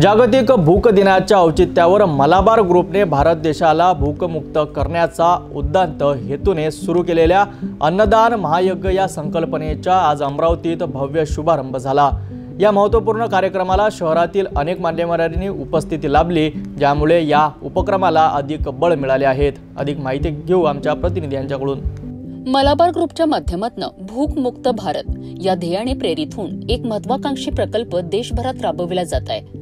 जागतिक भूक दिनाच्या औचित्यावर मलाबार ग्रुपने भारत देशाला भूकमुक्त करण्याचा उद्दांत हेतूने सुरू केलेल्या अन्नदान महायज्ञ या संकल्पनेचा आज अमरावतीत भव्य शुभारंभ झाला। या महत्त्वपूर्ण कार्यक्रमाला शहरातील अनेक मान्यवरांनी उपस्थिती लाभली, ज्यामुळे या उपक्रमाला अधिक बळ मिळाले आहेत। अधिक माहिती घेऊ आमच्या प्रतिनिधींच्याकडून। मलाबार ग्रुपच्या माध्यमातून भूकमुक्त भारत या ध्येयाने प्रेरित होऊन एक महत्त्वाकांक्षी प्रकल्प देशभरात राबविला जात आहे।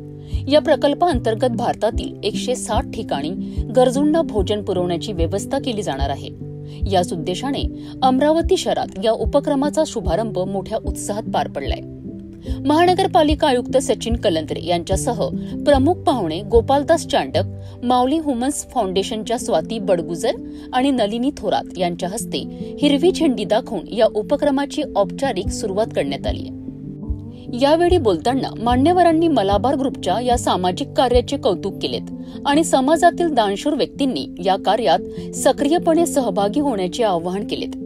या प्रकल्पाअंतर्गत भारतातील 160 ठिकाणी गरजूंना भोजन पुरवण्याची व्यवस्था केली जाणार आहे। याच उद्देशाने अमरावती शहरात या उपक्रमाचा शुभारंभ मोठ्या उत्साहात पार पडलाय। महानगरपालिका आयुक्त सचिन कलंत्रे यांच्यासह प्रमुख पाहुणे गोपालदास चांडक, माऊली ह्युमन्स फाउंडेशनच्या स्वाती बडगुजर आणि नलिनी थोरात यांच्या हस्ते हिरवी झेंडी दाखवून या उपक्रमाची औपचारिक सुरुवात करण्यात आली। यावेळी बोलताना मान्यवरांनी मलाबार ग्रुपच्या या सामाजिक कार्याचे कौतुक केलेत आणि समाजातील दानशूर व्यक्तींनी या कार्यात सक्रियपणे सहभागी होण्याचे आवाहन केलेत।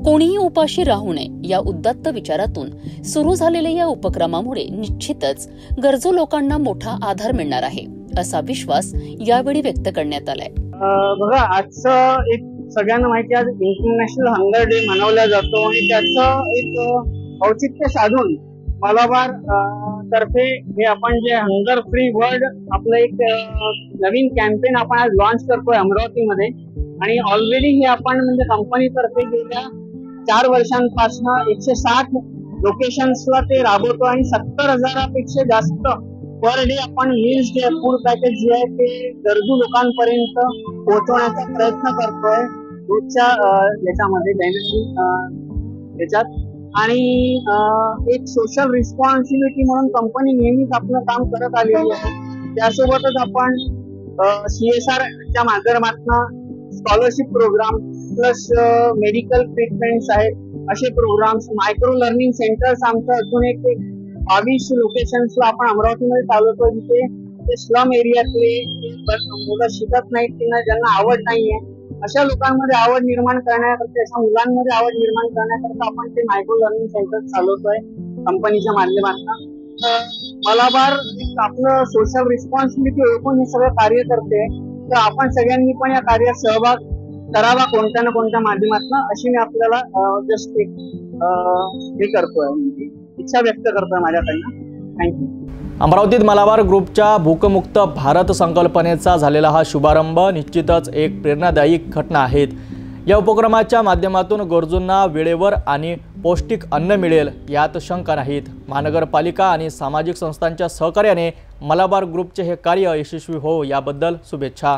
कोणीही उपाशी राहू नये या उदात्त विचारातून सुरू झालेल्या या उपक्रमामुळे निश्चितच गरजू लोकांना मोठा आधार मिळणार आहे, असा विश्वास यावेळी व्यक्त करण्यात आलाय। बघा, आजचं एक सगळ्यांना माहिती आहे, आज इंटरनॅशनल हंगर डे मनवला जातो आणि त्याचं एक औचित्य साधून मलाबार तर्फे हे आपण जे हंगर फ्री वर्ल्ड आपलं एक नवीन कॅम्पेन आपण आज लॉन्च करतोय अमरावतीमध्ये। आणि ऑलरेडी हे आपण म्हणजे कंपनी तर्फे गेल्या 4 वर्षांपासून 160 लोकेशन्सला ते राबवतो आणि 70,000पेक्षा जास्त पर डे आपण मील्स जे फूड पॅकेज जे आहे ते गरजू लोकांपर्यंत पोहोचवण्याचा प्रयत्न करतोय रोजच्या याच्यामध्ये दैनंदिन याच्यात। आणि एक सोशल रिस्पॉन्सिबिलिटी म्हणून कंपनी नेहमीच आपलं काम करत आलेली आहे। त्यासोबतच आपण CSR च्या माध्यमातून scholarship program plus medical treatments आहेत, असे प्रोग्राम्स, मायक्रो लर्निंग सेंटर्स आमचं अजून एक 22 लोकेशन्सला आपण अमरावतीमध्ये चालवतो, जिथे ते स्लम एरियातले मुलं शिकत नाहीत किंवा ज्यांना आवड नाहीये अशा लोकांमध्ये आवड निर्माण करण्याकरता, अशा मुलांमध्ये आवड निर्माण करण्याकरता आपण ते मायक्रो लर्निंग सेंटर चालवतोय कंपनीच्या माध्यमातून। मलाबार आपलं सोशल रिस्पॉन्सिबिलिटी ओळखून हे सगळं कार्य करते, तर आपण सगळ्यांनी पण या कार्यात सहभाग करावा कोणत्या ना कोणत्या माध्यमातून, अशी मी आपल्याला जस्ट एक हे करतोय, म्हणजे इच्छा व्यक्त करतोय माझ्याकडनं। थँक्यू। अमरावतीत मलाबार ग्रुपच्या भूकमुक्त भारत संकल्पनेचा झालेला हा शुभारंभ निश्चितच एक प्रेरणादायी घटना आहे। या उपक्रमाच्या माध्यमातून गरजूंना वेळेवर आणि पौष्टिक अन्न मिळेल यात शंका नाहीत। महानगरपालिका आणि सामाजिक संस्थांच्या सहकार्याने मलाबार ग्रुपचे हे कार्य यशस्वी हो याबद्दल शुभेच्छा।